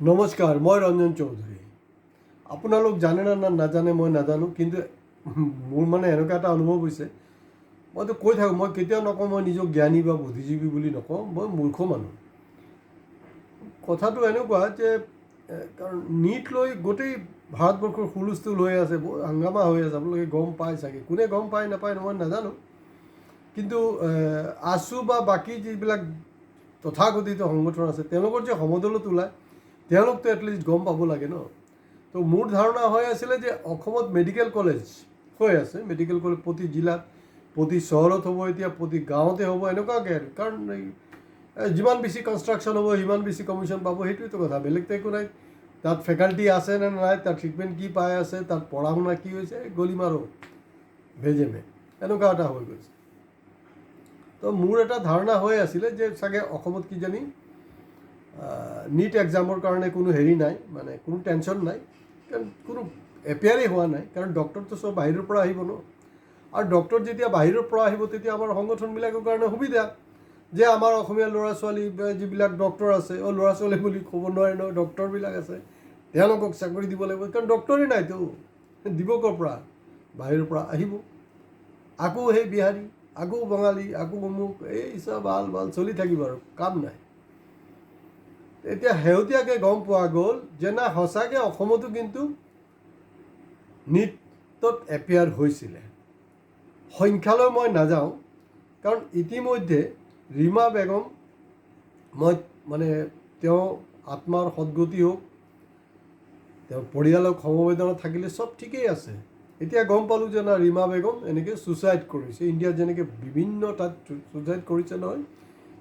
নমস্কাৰ, মই ৰঞ্জন চৌধুৰী। আপোনালোক জানে না নাজানে মই নাজানো, কিন্তু মোৰ মানে এনেকুৱা এটা অনুভৱ হৈছে, মইতো কৈ থাকোঁ, মই কেতিয়াও নকওঁ মই নিজক জ্ঞানী বা বুদ্ধিজীৱী বুলি নকওঁ, মই মূৰ্খ মানুহ। কথাটো এনেকুৱা যে কাৰণ নীট লৈ গোটেই ভাৰতবৰ্ষৰ হুলস্থুল হৈ আছে, হাংগামা হৈ আছে, আপোনালোকে গম পায় চাগে। কোনে গম পায় নাপায় মই নাজানো, কিন্তু আছু বা বাকী যিবিলাক তথাকথিত সংগঠন আছে তেওঁলোকৰ যে সমদলত ওলায়, তেওঁলোকতো এটলিষ্ট গম পাব লাগে ন। তো মোৰ ধাৰণা হৈ আছিলে যে অসমত মেডিকেল কলেজ হৈ আছে, মেডিকেল কলেজ প্ৰতি জিলাত, প্ৰতি চহৰত হ'ব, এতিয়া প্ৰতি গাঁৱতে হ'ব, এনেকুৱাকৈ আৰু। কাৰণ যিমান বেছি কনষ্ট্ৰাকশ্যন হ'ব সিমান বেছি কমিশ্যন পাব, সেইটোৱেতো কথা, বেলেগতো একো নাই। তাত ফেকাল্টি আছে নে নাই, তাত ট্ৰিটমেণ্ট কি পাই আছে, তাত পঢ়া শুনা কি হৈছে, গলি মাৰো ভেজেমে, এনেকুৱা এটা হৈ গৈছে। তো মোৰ এটা ধাৰণা হৈ আছিলে যে চাগে অসমত কিজানি নীট এক্সামৰ কাৰণে কোনো হেৰি নাই, মানে কোনো টেনশ্যন নাই, কাৰণ কোনো এপিয়াৰেই হোৱা নাই। কাৰণ ডক্টৰটো চব বাহিৰৰ পৰা আহিব ন, আৰু ডক্টৰ যেতিয়া বাহিৰৰ পৰা আহিব তেতিয়া আমাৰ সংগঠনবিলাকৰ কাৰণে সুবিধা যে আমাৰ অসমীয়া ল'ৰা ছোৱালী যিবিলাক ডক্টৰ আছে, ল'ৰা ছোৱালী বুলি ক'ব নোৱাৰে ন, ডক্টৰবিলাক আছে, তেওঁলোকক চাকৰি দিব লাগিব। কাৰণ ডক্টৰেই নাইতো, দিব ক'ৰ পৰা? বাহিৰৰ পৰা আহিব। আকৌ সেই বিহাৰী, আকৌ বঙালী, আকৌ অমুক, এই চব ভাল চলি থাকিব আৰু, কাম নাই। এতিয়া শেহতীয়াকৈ গম পোৱা গ'ল যে না, সঁচাকৈ অসমতো কিন্তু নীটত এপিয়াৰ হৈছিলে। সংখ্যালৈ মই নাযাওঁ, কাৰণ ইতিমধ্যে ৰীমা বেগম, মই মানে তেওঁ আত্মাৰ সদ্গতি হওক, তেওঁ পৰিয়ালক সমবেদনা থাকিলে চব ঠিকেই আছে। এতিয়া গম পালোঁ যে না, ৰীমা বেগম এনেকৈ ছুচাইড কৰিছে। ইণ্ডিয়াত যেনেকৈ বিভিন্ন তাত ছুচাইড কৰিছে নহয়,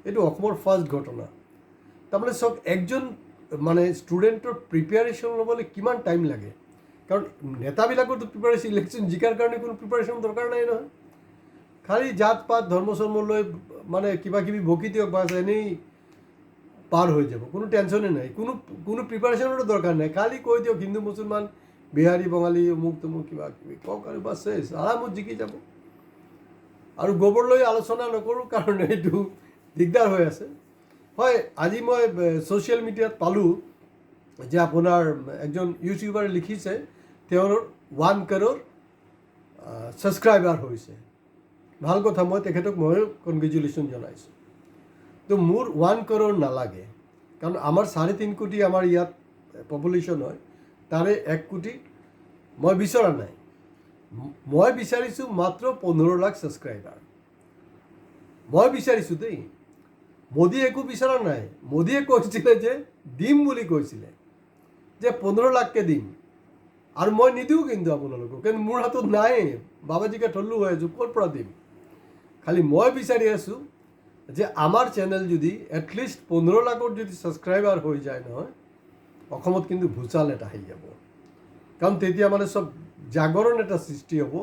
এইটো অসমৰ ফাৰ্ষ্ট ঘটনা। তাৰমানে চাওক, একজন মানে ষ্টুডেণ্টৰ প্ৰিপেয়াৰেশ্যন ল'বলৈ কিমান টাইম লাগে। কাৰণ নেতাবিলাকৰতো প্ৰিপেয়াৰেশ্যন, ইলেকশ্যন জিকাৰ কাৰণে কোনো প্ৰিপেয়াৰেশ্যন দৰকাৰ নাই নহয়। খালি জাত পাত ধৰ্ম চৰ্ম লৈ মানে কিবা কিবি বকি দিয়ক, বাছ এনেই পাৰ হৈ যাব, কোনো টেনশ্যনেই নাই, কোনো প্ৰিপেয়াৰেশ্যনৰো দৰকাৰ নাই। খালি কৈ দিয়ক হিন্দু মুছলমান বিহাৰী বঙালী অমুক তমুক কিবা কিবি কওক আৰু বাছ চেছ, আৰামত জিকি যাব। আৰু গোবৰ লৈ আলোচনা নকৰোঁ, কাৰণ এইটো দিগদাৰ হৈ আছে। হয়, আজি মই ছ'চিয়েল মিডিয়াত পালোঁ যে আপোনাৰ একজন ইউটিউবাৰে লিখিছে তেওঁৰ 1 crore ছাবস্ক্ৰাইবাৰ হৈছে। ভাল কথা, মই তেখেতক ময়ো কনগ্ৰেচুলেশ্যন জনাইছোঁ। তো মোৰ 1 crore নালাগে, কাৰণ আমাৰ 3.5 কোটি আমাৰ ইয়াত পপুলেশ্যন হয়, তাৰে 1 কোটি মই বিচৰা নাই। মই বিচাৰিছোঁ মাত্ৰ 15 লাখ ছাবস্ক্ৰাইবাৰ। মই বিচাৰিছোঁ দেই, মোদীয়ে একো বিচৰা নাই। মোদীয়ে কৈছিলে যে দিম বুলি কৈছিলে, যে 15 লাখকৈ দিম, আৰু মই নিদিওঁ কিন্তু আপোনালোকক, কিন্তু মোৰ হাতত নাই, বাবাজীকে থল্লু হৈ আছোঁ, ক'ৰ পৰা দিম। খালি মই বিচাৰি আছোঁ যে আমাৰ চেনেল যদি এটলিষ্ট 15 লাখৰ যদি ছাবস্ক্ৰাইবাৰ হৈ যায় নহয়, অসমত কিন্তু ভূচাল এটা আহি যাব। কাৰণ তেতিয়া মানে চব জাগৰণ এটা সৃষ্টি হ'ব,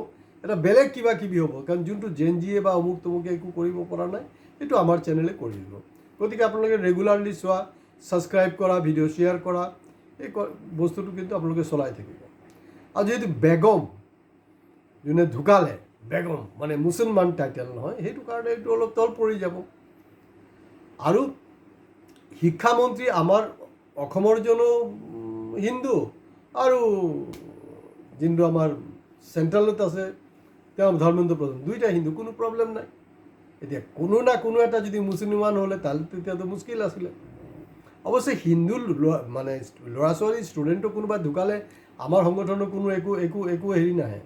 এটা বেলেগ কিবা কিবি হ'ব। কাৰণ যোনটো জেনজিয়ে বা অমুক তমুকে একো কৰিব পৰা নাই, সেইটো আমাৰ চেনেলে কৰি দিব। গতিকে আপোনালোকে ৰেগুলাৰলি চোৱা, ছাবস্ক্ৰাইব কৰা, ভিডিঅ' শ্বেয়াৰ কৰা, এই বস্তুটো কিন্তু আপোনালোকে চলাই থাকিব। আৰু যিহেতু বেগম যোনে ঢুকালে, বেগম মানে মুছলমান টাইটেল নহয়, সেইটো কাৰণে এইটো অলপ তল পৰি যাব। আৰু শিক্ষামন্ত্ৰী আমাৰ অসমৰ জনো হিন্দু, আৰু যোনটো আমাৰ চেণ্ট্ৰেলত আছে তেওঁ ধৰ্মেন্দ্ৰ প্ৰধান, দুইটা হিন্দু, কোনো প্ৰব্লেম নাই। এতিয়া কোনো না কোনো এটা যদি মুছলমান হ'লে তাহলে তেতিয়াতো মুস্কিল আছিলে। অৱশ্যে হিন্দু মানে ল'ৰা ছোৱালী ষ্টুডেণ্টৰ কোনোবা ঢুকালে আমাৰ সংগঠনৰ কোনো একো হেৰি নাহে,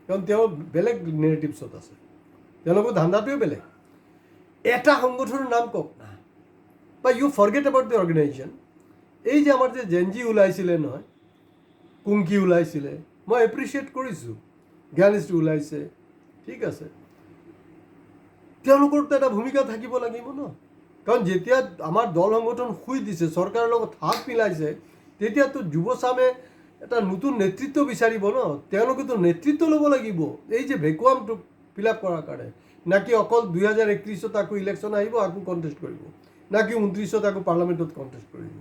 কাৰণ তেওঁ বেলেগ নেৰেটিভছত আছে, তেওঁলোকৰ ধান্দাটোৱে বেলেগ। এটা সংগঠনৰ নাম কওক না, বা you forget about the organisation. এই যে আমাৰ যে জেনজি ওলাইছিলে নহয়, কুংকি ওলাইছিলে, মই এপ্ৰিচিয়েট কৰিছোঁ, জ্ঞানেশটো ওলাইছে, ঠিক আছে, তেওঁলোকৰতো এটা ভূমিকা থাকিব লাগিব ন। কাৰণ যেতিয়া আমাৰ দল সংগঠন শুই দিছে, চৰকাৰৰ লগত হাত মিলাইছে, তেতিয়াতো যুৱচামে এটা নতুন নেতৃত্ব বিচাৰিব ন, তেওঁলোকেতো নেতৃত্ব ল'ব লাগিব এই যে ভেকুৱামটো ফিল আপ কৰাৰ কাৰণে। নাকি অকল 2031 আকৌ ইলেকশ্যন আহিব, আকৌ কণ্টেষ্ট কৰিব, নাকি 29 আকৌ পাৰ্লামেণ্টত কণ্টেষ্ট কৰিব।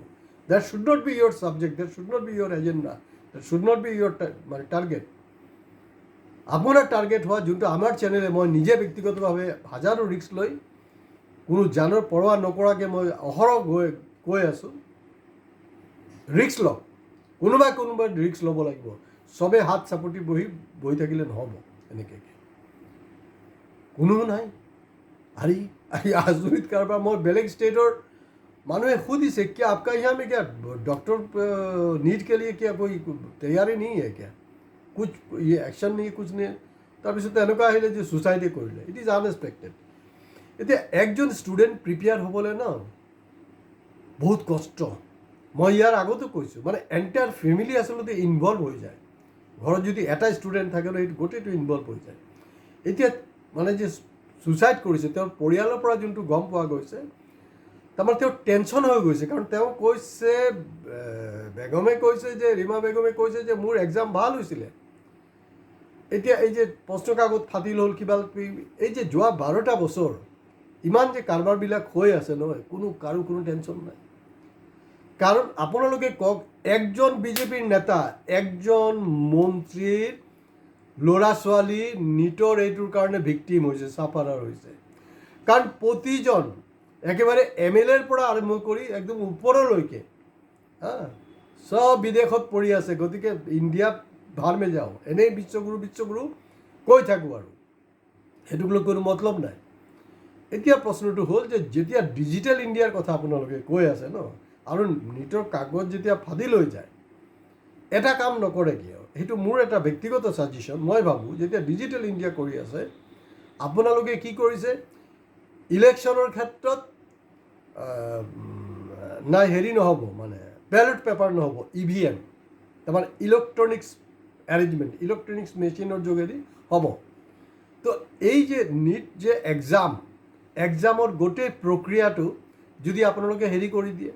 That should not be your subject, that should not be your agenda, that should not be your মানে টাৰ্গেট। আপোনাৰ টাৰ্গেট হোৱা যোনটো আমাৰ চেনেলে, মই নিজে ব্যক্তিগতভাৱে হাজাৰো ৰিস্ক লৈ কোনো জানৰ পৰৱা নকৰাকৈ মই অহৰহ কৈ আছোঁ ৰিস্ক লওক, কোনোবাই ৰিস্ক ল'ব লাগিব। চবে হাত চাপতি বহি থাকিলে নহ'ব। এনেকৈ কোনো নাই। আৰি আচৰিত কাৰবাৰ। মই বেলেগ ষ্টেটৰ মানুহে সুধিছে क्या आपका यहाँ में क्या डॉक्टर नीट के लिए क्या कोई तैयारी नहीं है क्या, कुछ ये एक्शन नहीं, कुछ नहीं। তাৰপিছত এনেকুৱা আহিলে যে ছুচাইডে কৰিলে। It is unexpected. এতিয়া একজন ষ্টুডেণ্ট প্ৰিপেয়াৰ হ'বলৈ ন বহুত কষ্ট। মই ইয়াৰ আগতো কৈছোঁ, মানে এণ্টায়াৰ ফেমিলি আচলতে ইনভলভ হৈ যায়। ঘৰত যদি এটা ষ্টুডেণ্ট থাকে ন, সেইটো গোটেইটো ইনভলভ হৈ যায়। এতিয়া মানে যে ছুচাইড কৰিছে, তেওঁৰ পৰিয়ালৰ পৰা যোনটো গম পোৱা গৈছে, তাৰমানে তেওঁ টেনশ্যন হৈ গৈছে। কাৰণ তেওঁ কৈছে, বেগমে কৈছে যে, ৰীমা বেগমে কৈছে যে মোৰ এক্সাম ভাল হৈছিলে। এতিয়া এই যে প্ৰশ্ন কাকত ফাটিল হ'ল, কিবা এই যে যোৱা 12টা বছৰ ইমান যে কাৰবাৰবিলাক হৈ আছে নহয়, কাৰো কোনো টেনশ্যন নাই। কাৰণ আপোনালোকে কওক, একজন বিজেপিৰ নেতা, একজন মন্ত্ৰীৰ ল'ৰা ছোৱালী নিটৰ এইটোৰ কাৰণে ভিক্টিম হৈছে, চাফাৰাৰ হৈছে। কাৰণ প্ৰতিজন একেবাৰে MLAৰ পৰা আৰম্ভ কৰি একদম ওপৰলৈকে চব বিদেশত পৰি আছে। গতিকে ইণ্ডিয়া ভাৰমে যাওঁ, এনেই বিশ্বগুৰু কৈ থাকোঁ আৰু সেইটোক লৈ কোনো মতলব নাই। এতিয়া প্ৰশ্নটো হ'ল যে যেতিয়া ডিজিটেল ইণ্ডিয়াৰ কথা আপোনালোকে কৈ আছে ন, আৰু নিটৰ কাগজ যেতিয়া ফাদিল হৈ যায়, এটা কাম নকৰে কিয়? সেইটো মোৰ এটা ব্যক্তিগত ছাজেশ্যন। মই ভাবোঁ যেতিয়া ডিজিটেল ইণ্ডিয়া কৰি আছে, আপোনালোকে কি কৰিছে, ইলেকশ্যনৰ ক্ষেত্ৰত নাই হেৰি নহ'ব, মানে বেলট পেপাৰ নহ'ব, EVM, তাৰমানে ইলেক্ট্ৰনিক্স এৰেঞ্জমেণ্ট, ইলেক্ট্ৰনিক্স মেচিনৰ যোগেদি হ'ব। তো এই যে নিট যে এক্সামৰ গোটেই প্ৰক্ৰিয়াটো যদি আপোনালোকে হেৰি কৰি দিয়ে,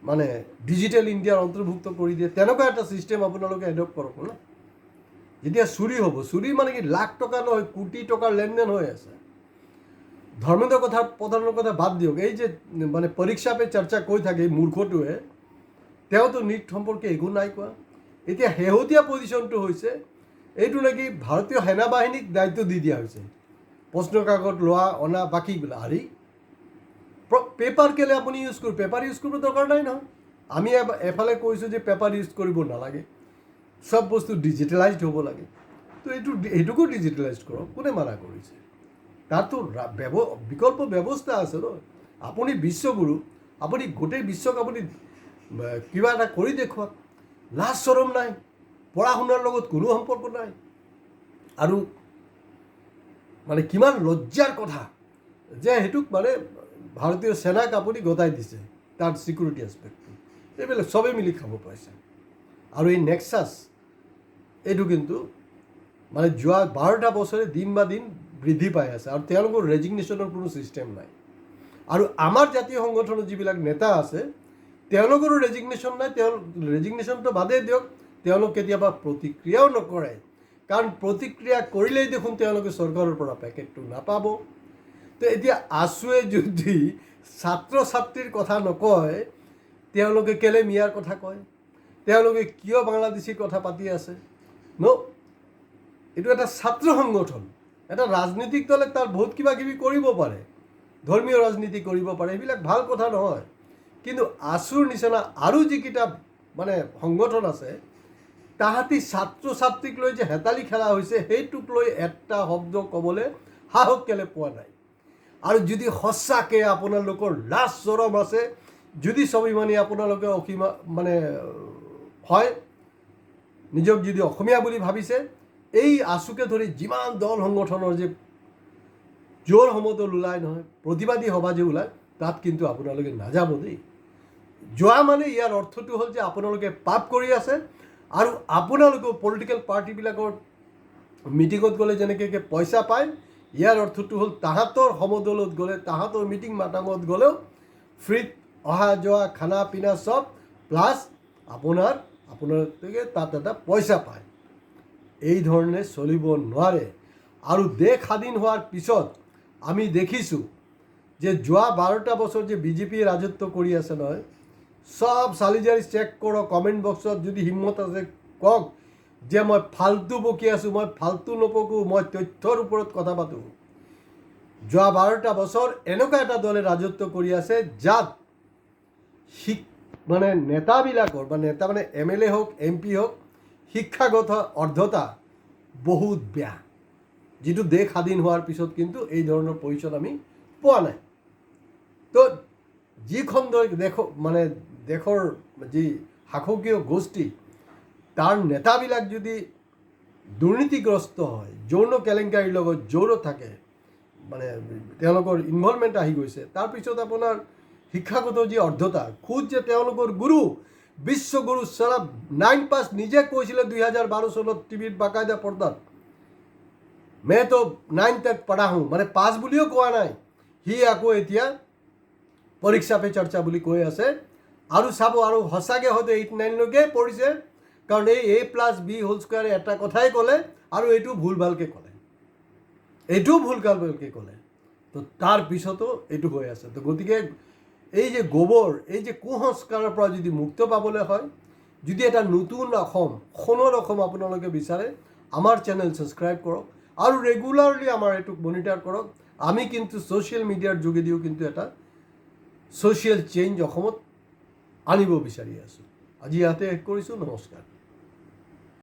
মানে ডিজিটেল ইণ্ডিয়াৰ অন্তৰ্ভুক্ত কৰি দিয়ে, তেনেকুৱা এটা ছিষ্টেম আপোনালোকে এডপ্ট কৰক ন। যেতিয়া চুৰি হ'ব, চুৰি মানে কি লাখ টকা নহয়, কোটি টকাৰ লেনদেন হৈ আছে। ধৰ্মেন্দ্ৰ প্ৰধানৰ কথা বাদ দিয়ক, এই যে মানে পৰীক্ষা পে চৰ্চা কৈ থাকে এই মূৰ্খটোৱে, তেওঁতো নিট সম্পৰ্কে একো নাই কোৱা। এতিয়া শেহতীয়া পজিশ্যনটো হৈছে এইটো নাকি ভাৰতীয় সেনা বাহিনীক দায়িত্ব দি দিয়া হৈছে, প্ৰশ্ন কাকত লোৱা অনা বাকীবিলাক। আৰে পেপাৰ কেলে আপুনি ইউজ কৰিব? পেপাৰ ইউজ কৰিব দৰকাৰ নাই নহয়। আমি এফালে কৈছোঁ যে পেপাৰ ইউজ কৰিব নালাগে, চব বস্তু ডিজিটেলাইজড হ'ব লাগে। তো এইটোকো ডিজিটেলাইজ কৰক, কোনে মানা কৰিছে? তাতো বিকল্প ব্যৱস্থা আছে ন। আপুনি বিশ্বগুৰু, আপুনি গোটেই বিশ্বক আপুনি কিবা এটা কৰি দেখুৱাওক। লাজ চৰম নাই, পঢ়া শুনাৰ লগত কোনো সম্পৰ্ক নাই। আৰু মানে কিমান লজ্জাৰ কথা যে সেইটোক মানে ভাৰতীয় সেনাক আপুনি গতাই দিছে, তাৰ ছিকিউৰিটি এছপেক্টটো। এইবিলাক চবেই মিলি খাব পাইছে। আৰু এই নেক্সাছ এইটো কিন্তু মানে যোৱা 12টা বছৰে দিন বা দিন বৃদ্ধি পাই আছে, আৰু তেওঁলোকৰ ৰেজিগনেশ্যনৰ কোনো ছিষ্টেম নাই। আৰু আমাৰ জাতীয় সংগঠনৰ যিবিলাক নেতা আছে, তেওঁলোকৰো ৰেজিগনেশ্যন নাই। ৰেজিগনেশ্যনটো বাদেই দিয়ক, তেওঁলোক কেতিয়াবা প্ৰতিক্ৰিয়াও নকৰে। কাৰণ প্ৰতিক্ৰিয়া কৰিলেই দেখোন তেওঁলোকে চৰকাৰৰ পৰা পেকেটটো নাপাব। তো এতিয়া আছুৱে যদি ছাত্ৰ ছাত্ৰীৰ কথা নকয়, তেওঁলোকে কেলে মিয়াৰ কথা কয়? তেওঁলোকে কিয় বাংলাদেশীৰ কথা পাতি আছে? এইটো এটা ছাত্ৰ সংগঠন, এটা ৰাজনৈতিক দলে তাৰ বহুত কিবা কিবি কৰিব পাৰে, ধৰ্মীয় ৰাজনীতি কৰিব পাৰে, এইবিলাক ভাল কথা নহয়। কিন্তু আছুৰ নিচিনা আৰু যিকেইটা মানে সংগঠন আছে, তাহাঁতি ছাত্ৰ ছাত্ৰীক লৈ যে হেতালি খেলা হৈছে, সেইটোক লৈ এটা শব্দ ক'বলৈ সাহস কেলে পোৱা নাই? আৰু যদি সঁচাকৈ আপোনালোকৰ লাজ চৰম আছে, যদি স্বাভিমানী আপোনালোকে মানে হয়, নিজক যদি অসমীয়া বুলি ভাবিছে, এই আছুকে ধৰি যিমান দল সংগঠনৰ যে জোৰ সমতল ওলায় নহয়, প্ৰতিবাদী সভা যে ওলায়, তাত কিন্তু আপোনালোকে নাযাব দেই। যোৱা মানে ইয়াৰ অৰ্থটো হ'ল যে আপোনালোকে পাপ কৰি আছে। আৰু আপোনালোকেও পলিটিকেল পাৰ্টিবিলাকৰ মিটিঙত গ'লে যেনেকৈ পইচা পায়, ইয়াৰ অৰ্থটো হ'ল তাহাঁতৰ সমদলত গ'লে, তাহাঁতৰ মিটিং মাটাঙত গ'লেও ফ্ৰীত অহা যোৱা খানা পিনা চব, প্লাছ আপোনালোকে তাত এটা পইচা পায়। এই ধৰণে চলিব নোৱাৰে। আৰু দেশ স্বাধীন হোৱাৰ পিছত আমি দেখিছোঁ যে যোৱা 12টা বছৰ যে বিজেপিয়ে ৰাজত্ব কৰি আছে নহয়, সব চালিজাৰি চেক কৰক, কমেণ্ট বক্সত যদি হিম্মত আছে কওক যে মই ফাল্টু বকি আছোঁ। মই ফাল্টু নপকোঁ, মই তথ্যৰ ওপৰত কথা পাতোঁ। যোৱা 12টা বছৰ এনেকুৱা এটা দলে ৰাজত্ব কৰি আছে যাত মানে নেতাবিলাকৰ বা নেতা মানে MLA হওক MP হওক শিক্ষাগত অৰ্ধতা বহুত বেয়া, যিটো দেশ স্বাধীন হোৱাৰ পিছত কিন্তু এই ধৰণৰ পজিশ্যন আমি পোৱা নাই। তো যিখন দেশ মানে দেশৰ যি শাসকীয় গোষ্ঠী তাৰ নেতাবিলাক যদি দুৰ্নীতিগ্ৰস্ত হয়, যৌন কেলেংকাৰীৰ লগত জড়িত থাকে, মানে তেওঁলোকৰ ইনভলভমেণ্ট আহি গৈছে, তাৰপিছত আপোনাৰ শিক্ষাগত যি অৰ্ধতা, খুদ যে তেওঁলোকৰ গুৰু বিশ্বগুৰু চাৰাব 9 পাছ নিজে কৈছিলে 2012 চনত টিভিত বাকায়দা পৰ্দাত, मैं तो 9 तक पढ़ा हूँ, মানে পাছ বুলিও কোৱা নাই, সি আকৌ এতিয়া পৰীক্ষা পে চৰ্চা বুলি কৈ আছে। আৰু চাব, আৰু সঁচাকৈ হয়তো 8-9লৈকে পঢ়িছে, কাৰণ এই A+B² এটা কথাই ক'লে আৰু এইটো ভুল ভালকৈ ক'লে, ক'লে। তো তাৰ পিছতো এইটো হৈ আছে। তো গতিকে এই যে গোবৰ, এই যে কুসংস্কাৰৰ পৰা যদি মুক্ত পাবলৈ হয়, যদি এটা নতুন অসম, সোণৰ অসম আপোনালোকে বিচাৰে, আমাৰ চেনেল ছাবস্ক্ৰাইব কৰক আৰু ৰেগুলাৰলি আমাৰ এইটোক মনিটাৰ কৰক। আমি কিন্তু ছ'চিয়েল মিডিয়াৰ যোগেদিও কিন্তু এটা ছ'চিয়েল চেঞ্জ অসমত আনিব বিচাৰি আছোঁ। আজি ইয়াতে শেষ কৰিছোঁ। নমস্কাৰ।